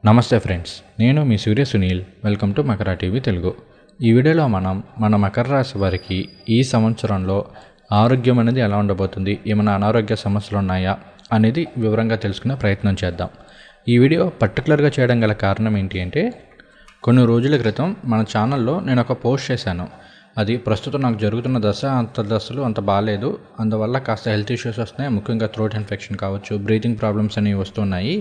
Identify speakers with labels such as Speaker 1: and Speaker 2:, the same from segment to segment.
Speaker 1: నమస్తే ఫ్రెండ్స్, నేను మీ సూర్య Sunil. Welcome to Makar TV Telugu. ఈ వీడియోలో మన మకర రాశి వారికి ఈ సంవత్సరంలో ఆరోగ్యం అనేది ఎలా ఉండబోతుంది, ఏమైనా అనారోగ్య సమస్యలు ఉన్నాయా అనేది వివరంగా తెలుసుకునే ప్రయత్నం చేద్దాం. ఈ వీడియో పర్టికులర్గా చేయడం గల కారణం ఏంటి అంటే, కొన్ని రోజుల క్రితం మన ఛానల్లో నేను ఒక పోస్ట్ చేశాను. అది ప్రస్తుతం నాకు జరుగుతున్న అంతర్దశలు అంత బాగాలేదు, అందువల్ల కాస్త హెల్త్ ఇష్యూస్ వస్తున్నాయి. ముఖ్యంగా థ్రోట్ ఇన్ఫెక్షన్ కావచ్చు, బ్రీతింగ్ ప్రాబ్లమ్స్ అనేవి వస్తున్నాయి.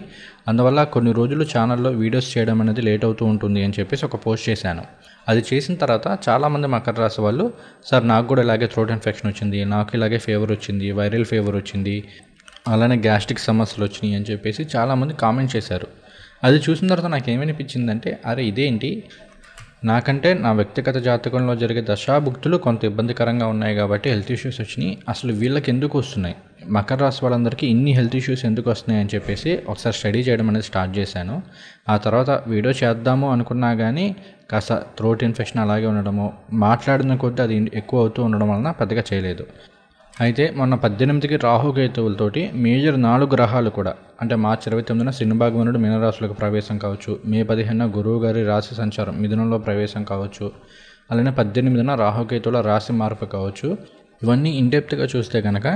Speaker 1: అందువల్ల కొన్ని రోజులు ఛానల్లో వీడియోస్ చేయడం అనేది లేట్ అవుతూ ఉంటుంది అని చెప్పేసి ఒక పోస్ట్ చేశాను. అది చేసిన తర్వాత చాలామంది మకర రాశి వాళ్ళు, సార్ నాకు కూడా ఇలాగే థ్రోట్ ఇన్ఫెక్షన్ వచ్చింది, నాకు ఇలాగే ఫీవర్ వచ్చింది, వైరల్ ఫీవర్ వచ్చింది, అలానే గ్యాస్ట్రిక్ సమస్యలు వచ్చినాయి అని చెప్పేసి చాలామంది కామెంట్ చేశారు. అది చూసిన తర్వాత నాకు ఏమనిపించిందంటే, అరే ఇదేంటి, నాకంటే నా వ్యక్తిగత జాతకంలో జరిగే దశాభుక్తులు కొంత ఇబ్బందికరంగా ఉన్నాయి కాబట్టి హెల్త్ ఇష్యూస్ వచ్చినాయి. అసలు వీళ్ళకి ఎందుకు వస్తున్నాయి, మకర రాశి వాళ్ళందరికీ ఇన్ని హెల్త్ ఇష్యూస్ ఎందుకు వస్తున్నాయి అని చెప్పేసి ఒకసారి స్టడీ చేయడం అనేది స్టార్ట్ చేశాను. ఆ తర్వాత వీడియో చేద్దాము అనుకున్నా కానీ కాస్త థ్రోట్ ఇన్ఫెక్షన్ అలాగే ఉండడము, మాట్లాడిన కొద్దీ అది ఎక్కువ అవుతూ ఉండడం వలన పెద్దగా చేయలేదు. అయితే మొన్న 18కి రాహుకేతువులతోటి మేజర్ 4 గ్రహాలు కూడా, అంటే మార్చి 29న శని భగవానుడు మీనరాశులకు ప్రవేశం కావచ్చు, మే 15న గురువు గారి రాశి సంచారం మిథునంలో ప్రవేశం కావచ్చు, అలానే 18న రాహుకేతువుల రాశి మార్పు కావచ్చు. ఇవన్నీ ఇన్డెప్త్గా చూస్తే కనుక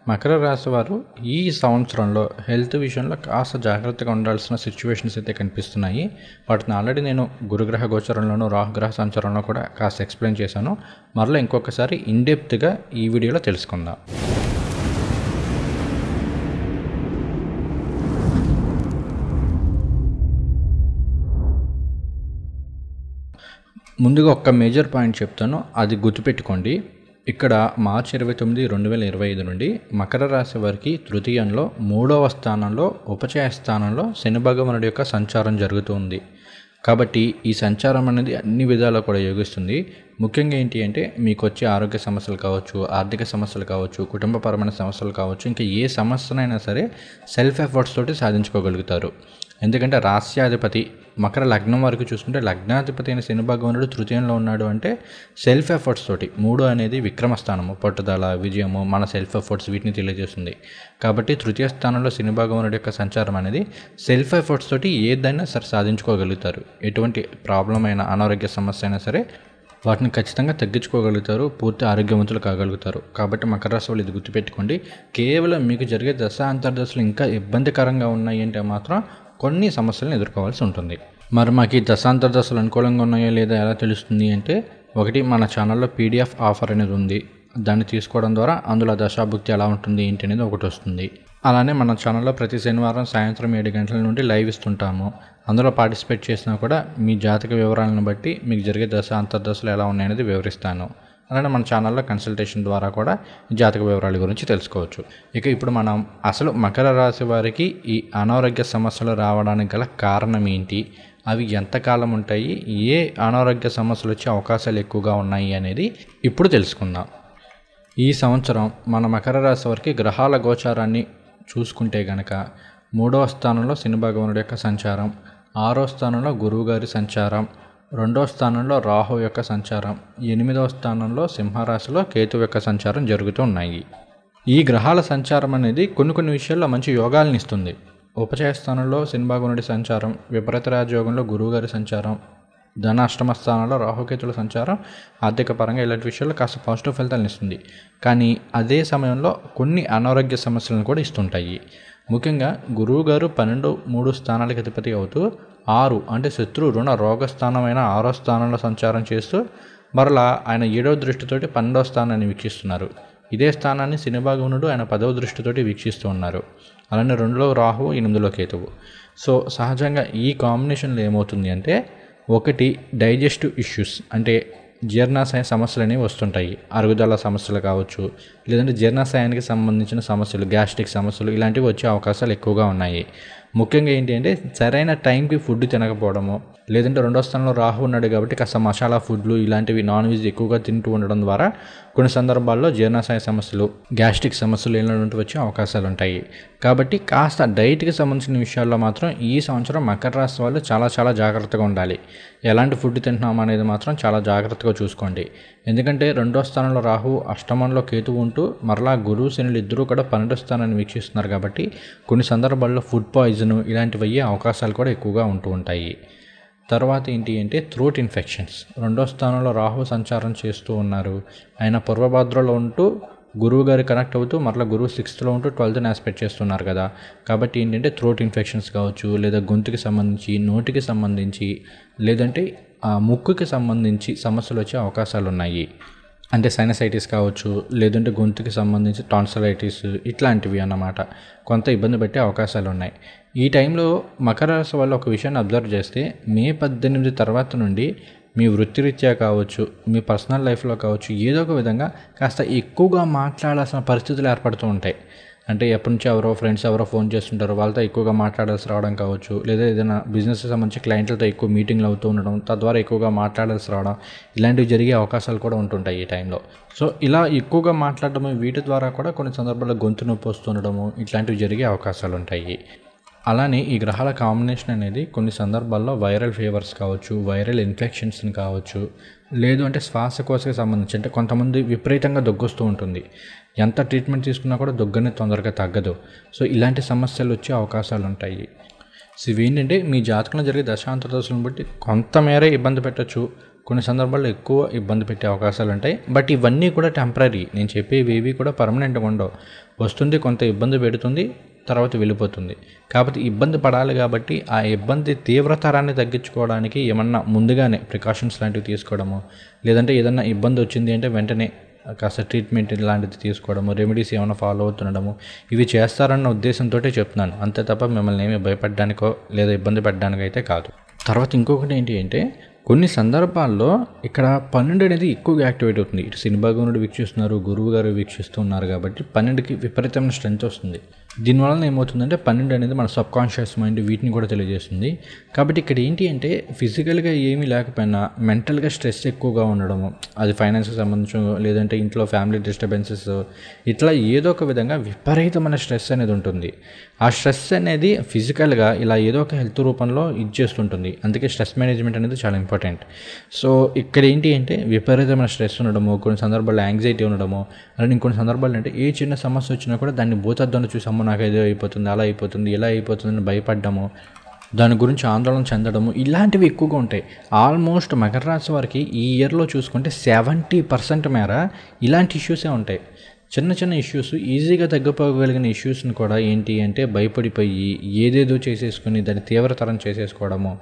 Speaker 1: మకర రాశి వారు ఈ సంవత్సరంలో హెల్త్ విషయంలో కాస్త జాగ్రత్తగా ఉండాల్సిన సిచ్యువేషన్స్ అయితే కనిపిస్తున్నాయి. వాటిని ఆల్రెడీ నేను గురుగ్రహ గోచరంలోనూ రాహుగ్రహ సంచారంలో కూడా కాస్త ఎక్స్ప్లెయిన్ చేశాను. మరలా ఇంకొకసారి ఇన్డెప్త్గా ఈ వీడియోలో తెలుసుకుందాం. ముందుగా ఒక్క మేజర్ పాయింట్ చెప్తాను, అది గుర్తుపెట్టుకోండి. ఇక్కడ మార్చి 29, 2025 నుండి మకర రాశి వారికి తృతీయంలో 3వ స్థానంలో ఉపచయ స్థానంలో శని భగవానుడి యొక్క సంచారం జరుగుతుంది. కాబట్టి ఈ సంచారం అనేది అన్ని విధాలా కూడా యోగిస్తుంది. ముఖ్యంగా ఏంటి అంటే, మీకు వచ్చే ఆరోగ్య సమస్యలు కావచ్చు, ఆర్థిక సమస్యలు కావచ్చు, కుటుంబపరమైన సమస్యలు కావచ్చు, ఇంకా ఏ సమస్యనైనా సరే సెల్ఫ్ ఎఫర్ట్స్ తోటి సాధించుకోగలుగుతారు. ఎందుకంటే రాస్యాధిపతి మకర లగ్నం వరకు చూసుకుంటే, లగ్నాధిపతి అయిన శని భగవానుడు తృతీయంలో ఉన్నాడు అంటే సెల్ఫ్ ఎఫర్ట్స్ తోటి, 3 అనేది విక్రమస్థానము, పట్టుదల, విజయము, మన సెల్ఫ్ ఎఫర్ట్స్ వీటిని తెలియజేస్తుంది. కాబట్టి తృతీయ స్థానంలో శని భగవానుడి యొక్క సంచారం అనేది సెల్ఫ్ ఎఫర్ట్స్ తోటి ఏదైనా సరే సాధించుకోగలుగుతారు. ఎటువంటి ప్రాబ్లం అయినా, అనారోగ్య సమస్య అయినా సరే వాటిని ఖచ్చితంగా తగ్గించుకోగలుగుతారు, పూర్తి ఆరోగ్యవంతులు కాగలుగుతారు. కాబట్టి మకర రాశి వాళ్ళు ఇది గుర్తుపెట్టుకోండి. కేవలం మీకు జరిగే అంతర్దశలు ఇంకా ఇబ్బందికరంగా ఉన్నాయి అంటే మాత్రం కొన్ని సమస్యలను ఎదుర్కోవాల్సి ఉంటుంది. మరి మాకు ఈ అంతర్దశలు అనుకూలంగా ఉన్నాయో లేదా ఎలా తెలుస్తుంది అంటే, ఒకటి మన ఛానల్లో PDF ఆఫర్ అనేది ఉంది. దాన్ని తీసుకోవడం ద్వారా అందులో దశాభుక్తి ఎలా ఉంటుంది ఏంటి అనేది ఒకటి వస్తుంది. అలానే మన ఛానల్లో ప్రతి శనివారం సాయంత్రం 7 గంటల నుండి లైవ్ ఇస్తుంటాము. అందులో పార్టిసిపేట్ చేసినా కూడా మీ జాతక వివరాలను బట్టి మీకు జరిగే అంతర్దశలు ఎలా ఉన్నాయనేది వివరిస్తాను. అలానే మన ఛానల్లో కన్సల్టేషన్ ద్వారా కూడా జాతక వివరాల గురించి తెలుసుకోవచ్చు. ఇక ఇప్పుడు మనం అసలు మకర రాశి వారికి ఈ అనారోగ్య సమస్యలు రావడానికి గల కారణం ఏంటి, అవి ఎంతకాలం ఉంటాయి, ఏ అనారోగ్య సమస్యలు వచ్చే అవకాశాలు ఎక్కువగా ఉన్నాయి అనేది ఇప్పుడు తెలుసుకుందాం. ఈ సంవత్సరం మన మకర రాశి వారికి గ్రహాల గోచారాన్ని చూసుకుంటే కనుక 3వ స్థానంలో శని భగవానుడి యొక్క సంచారం, 6వ స్థానంలో గురువు గారి సంచారం, 2వ స్థానంలో రాహు యొక్క సంచారం, 8వ స్థానంలో సింహరాశిలో కేతు యొక్క సంచారం జరుగుతూ ఉన్నాయి. ఈ గ్రహాల సంచారం అనేది కొన్ని విషయాల్లో మంచి యోగాలను ఇస్తుంది. ఉపచయ స్థానంలో శని భగవానుడి సంచారం, విపరీత రాజయోగంలో గురువుగారి సంచారం, ధనాష్టమ స్థానంలో రాహుకేతుల సంచారం ఆర్థిక పరంగా ఇలాంటి విషయాల్లో కాస్త పాజిటివ్ ఫలితాలను ఇస్తుంది. కానీ అదే సమయంలో కొన్ని అనారోగ్య సమస్యలను కూడా ఇస్తుంటాయి. ముఖ్యంగా గురువు గారు 12, 3 స్థానాలకు అధిపతి అవుతూ 6 అంటే శత్రు రుణ రోగ స్థానమైన 6వ స్థానంలో సంచారం చేస్తూ మరలా ఆయన 7వ దృష్టితోటి 12వ స్థానాన్ని వీక్షిస్తున్నారు. ఇదే స్థానాన్ని శని భగవానుడు ఆయన 10వ దృష్టితోటి వీక్షిస్తూ ఉన్నారు. అలానే 2లో రాహు, 8లో కేతువు. సో సహజంగా ఈ కాంబినేషన్లో ఏమవుతుంది అంటే, ఒకటి డైజెస్టివ్ ఇష్యూస్, అంటే జీర్ణాశయ సమస్యలు అనేవి వస్తుంటాయి. అరుగుదల సమస్యలు కావచ్చు, లేదంటే జీర్ణాశయానికి సంబంధించిన సమస్యలు, గ్యాస్ట్రిక్ సమస్యలు ఇలాంటివి వచ్చే అవకాశాలు ఎక్కువగా ఉన్నాయి. ముఖ్యంగా ఏంటి అంటే, సరైన టైంకి ఫుడ్ తినకపోవడము, లేదంటే 2వ స్థానంలో రాహు ఉన్నాడు కాబట్టి కాస్త మసాలా ఫుడ్లు ఇలాంటివి నాన్ వెజ్ ఎక్కువగా తింటూ ఉండడం ద్వారా కొన్ని సందర్భాల్లో జీర్ణాశయ సమస్యలు, గ్యాస్ట్రిక్ సమస్యలు ఇలాంటివి వచ్చే అవకాశాలు ఉంటాయి. కాబట్టి కాస్త డైట్కి సంబంధించిన విషయాల్లో మాత్రం ఈ సంవత్సరం మకర రాశి వాళ్ళు చాలా జాగ్రత్తగా ఉండాలి. ఎలాంటి ఫుడ్ తింటున్నాం అనేది మాత్రం చాలా జాగ్రత్తగా చూసుకోండి. ఎందుకంటే 2వ స్థానంలో రాహు, అష్టమంలో కేతువు ఉంటూ మరలా గురువు శనులు ఇద్దరూ కూడా 12వ స్థానాన్ని వీక్షిస్తున్నారు. కాబట్టి కొన్ని సందర్భాల్లో ఫుడ్ పాయిజన్ ఇలాంటివి అయ్యే అవకాశాలు కూడా ఎక్కువగా ఉంటూ ఉంటాయి. తర్వాత ఏంటి అంటే థ్రోట్ ఇన్ఫెక్షన్స్. 2వ స్థానంలో రాహు సంచారం చేస్తూ ఉన్నారు. ఆయన పూర్వభాద్రలో ఉంటూ గురువు గారి కనెక్ట్ అవుతూ మరలా గురువు 6th ఉంటూ 12th ఆస్పెక్ట్ చేస్తున్నారు కదా. కాబట్టి ఏంటంటే థ్రోట్ ఇన్ఫెక్షన్స్ కావచ్చు, లేదా గొంతుకి సంబంధించి, నోటికి సంబంధించి, లేదంటే ముక్కుకి సంబంధించి సమస్యలు వచ్చే అవకాశాలు ఉన్నాయి. అంటే సైనసైటిస్ కావచ్చు, లేదంటే గొంతుకి సంబంధించి టాన్సిలైటిస్ ఇట్లాంటివి అన్నమాట. కొంత ఇబ్బంది పెట్టే అవకాశాలు ఉన్నాయి. ఈ టైంలో మకర రాశి వాళ్ళు ఒక విషయాన్ని అబ్జర్వ్ చేస్తే మే 18 తర్వాత నుండి మీ వృత్తిరీత్యా కావచ్చు, మీ పర్సనల్ లైఫ్లో కావచ్చు, ఏదో ఒక విధంగా కాస్త ఎక్కువగా మాట్లాడాల్సిన పరిస్థితులు ఏర్పడుతూ ఉంటాయి. అంటే ఎప్పటి నుంచి ఎవరో ఫ్రెండ్స్ ఎవరో ఫోన్ చేస్తుంటారో వాళ్ళతో ఎక్కువగా మాట్లాడాల్సి రావడం కావచ్చు, లేదా ఏదైనా బిజినెస్కి సంబంధించి క్లయింట్లతో ఎక్కువ మీటింగ్లు అవుతూ ఉండడం, తద్వారా ఎక్కువగా మాట్లాడాల్సి రావడం, ఇలాంటివి జరిగే అవకాశాలు కూడా ఉంటుంటాయి ఈ టైంలో. సో ఇలా ఎక్కువగా మాట్లాడడము, వీటి ద్వారా కూడా కొన్ని సందర్భాల్లో గొంతు నొప్పి వస్తుండడము ఇట్లాంటివి జరిగే అవకాశాలు ఉంటాయి. అలానే ఈ గ్రహాల కాంబినేషన్ అనేది కొన్ని సందర్భాల్లో వైరల్ ఫీవర్స్ కావచ్చు, వైరల్ ఇన్ఫెక్షన్స్ని కావచ్చు, లేదు అంటే శ్వాసకోశకి సంబంధించి, అంటే కొంతమంది విపరీతంగా దగ్గొస్తూ ఉంటుంది. ఎంత ట్రీట్మెంట్ తీసుకున్నా కూడా దగ్గనే తొందరగా తగ్గదు. సో ఇలాంటి సమస్యలు వచ్చే అవకాశాలు ఉంటాయి. సో ఇవేంటంటే మీ జాతకంలో జరిగే దశాంతర దశలను బట్టి కొంతమేర ఇబ్బంది పెట్టచ్చు, కొన్ని సందర్భాల్లో ఎక్కువ ఇబ్బంది పెట్టే అవకాశాలు ఉంటాయి. బట్ ఇవన్నీ కూడా టెంపరీ. నేను చెప్పేవి కూడా పర్మనెంట్గా ఉండవు. వస్తుంది, కొంత ఇబ్బంది పెడుతుంది, తర్వాత వెళ్ళిపోతుంది. కాబట్టి ఇబ్బంది పడాలి. కాబట్టి ఆ ఇబ్బంది తీవ్రతరాన్ని తగ్గించుకోవడానికి ఏమన్నా ముందుగానే ప్రికాషన్స్ లాంటివి తీసుకోవడము, లేదంటే ఏదన్నా ఇబ్బంది వచ్చింది అంటే వెంటనే కాస్త ట్రీట్మెంట్ ఇలాంటిది తీసుకోవడము, రెమెడీస్ ఏమైనా ఫాలో అవుతుండడము, ఇవి చేస్తారన్న ఉద్దేశంతో చెప్తున్నాను. అంతే తప్ప మిమ్మల్ని ఏమీ భయపడడానికో లేదా ఇబ్బంది పెట్టడానికో అయితే కాదు. తర్వాత ఇంకొకటి ఏంటి అంటే కొన్ని సందర్భాల్లో ఇక్కడ 12 అనేది ఎక్కువగా యాక్టివేట్ అవుతుంది. ఇటు శని భగవానుడు వీక్షిస్తున్నారు, గురువు గారు వీక్షిస్తున్నారు. కాబట్టి 12కి విపరీతమైన స్ట్రెంత్ వస్తుంది. దీనివల్ల ఏమవుతుందంటే 12 అనేది మన సబ్కాన్షియస్ మైండ్ వీటిని కూడా తెలియజేస్తుంది. కాబట్టి ఇక్కడ ఏంటి అంటే ఫిజికల్గా ఏమీ లేకపోయినా మెంటల్గా స్ట్రెస్ ఎక్కువగా ఉండడము, అది ఫైనాన్స్కి సంబంధించి, లేదంటే ఇంట్లో ఫ్యామిలీ డిస్టర్బెన్సెస్, ఇట్లా ఏదో ఒక విధంగా విపరీతమైన స్ట్రెస్ అనేది ఉంటుంది. ఆ స్ట్రెస్ అనేది ఫిజికల్గా ఇలా ఏదో ఒక హెల్త్ రూపంలో ఇచ్చేస్తుంటుంది. అందుకే స్ట్రెస్ మేనేజ్మెంట్ అనేది చాలా ఇంపార్టెంట్. సో ఇక్కడ ఏంటి అంటే విపరీతమైన స్ట్రెస్ ఉండడము, కొన్ని సందర్భాల్లో యాంగ్జైటీ ఉండడము, అలానే ఇంకొన్ని సందర్భాలు అంటే ఏ చిన్న సమస్య వచ్చినా కూడా దాన్ని భూతద్దాన్ని చూసి నాకు ఏదో అయిపోతుంది, అలా అయిపోతుంది, ఇలా అయిపోతుందని భయపడ్డము, దాని గురించి ఆందోళన చెందడము, ఇలాంటివి ఎక్కువగా ఉంటాయి. ఆల్మోస్ట్ మకర రాశి వారికి ఈ ఇయర్లో చూసుకుంటే 70% మేర ఇలాంటి ఇష్యూసే ఉంటాయి. చిన్న ఇష్యూస్, ఈజీగా తగ్గిపోగలిగిన ఇష్యూస్ని కూడా ఏంటి అంటే భయపడిపోయి ఏదేదో చేసేసుకుని దాన్ని తీవ్రతరం చేసేసుకోవడము,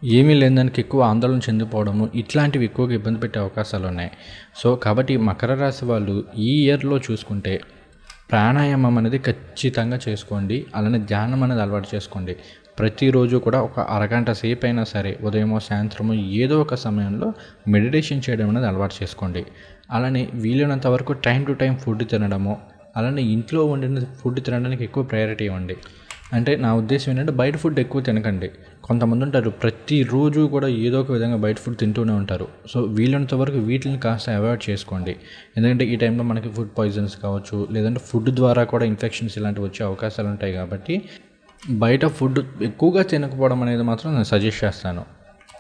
Speaker 1: ఏమీ లేని దానికి ఎక్కువ ఆందోళన చెందిపోవడము, ఇట్లాంటివి ఎక్కువగా ఇబ్బంది పెట్టే అవకాశాలు ఉన్నాయి. సో కాబట్టి మకర రాశి వాళ్ళు ఈ ఇయర్లో చూసుకుంటే ప్రాణాయామం అనేది ఖచ్చితంగా చేసుకోండి. అలానే ధ్యానం అనేది అలవాటు చేసుకోండి. ప్రతిరోజు కూడా ఒక అరగంట సేపు అయినా సరే, ఉదయమో సాయంత్రమో ఏదో ఒక సమయంలో మెడిటేషన్ చేయడం అనేది అలవాటు చేసుకోండి. అలానే వీలైనంత వరకు టైం టు టైం ఫుడ్ తినడము, అలానే ఇంట్లో వండిన ఫుడ్ తినడానికి ఎక్కువ ప్రయారిటీ ఇవ్వండి. అంటే నా ఉద్దేశం ఏంటంటే బయట ఫుడ్ ఎక్కువ తినకండి. కొంతమంది ఉంటారు ప్రతిరోజు కూడా ఏదో ఒక విధంగా బయట ఫుడ్ తింటూనే ఉంటారు. సో వీలైనంత వరకు వీటిని కాస్త అవాయిడ్ చేసుకోండి. ఎందుకంటే ఈ టైంలో మనకి ఫుడ్ పాయిజన్స్ కావచ్చు, లేదంటే ఫుడ్ ద్వారా కూడా ఇన్ఫెక్షన్స్ ఇలాంటివి వచ్చే అవకాశాలు ఉంటాయి. కాబట్టి బయట ఫుడ్ ఎక్కువగా తినకపోవడం అనేది మాత్రం నేను సజెస్ట్ చేస్తాను.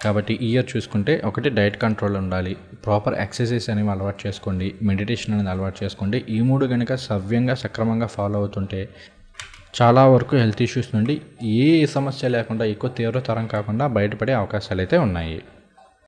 Speaker 1: కాబట్టి ఈ ఇయర్ చూసుకుంటే ఒకటి డైట్ కంట్రోల్ ఉండాలి, ప్రాపర్ ఎక్సర్సైజ్ అనేవి అలవాటు చేసుకోండి, మెడిటేషన్ అనేది అలవాటు చేసుకోండి. ఈ 3 కనుక సవ్యంగా సక్రమంగా ఫాలో అవుతుంటే చాలా వరకు హెల్త్ ఇష్యూస్ నుండి ఏ సమస్య లేకుండా ఎక్కువ తీవ్రతరం కాకుండా బయటపడే అవకాశాలు అయితే ఉన్నాయి.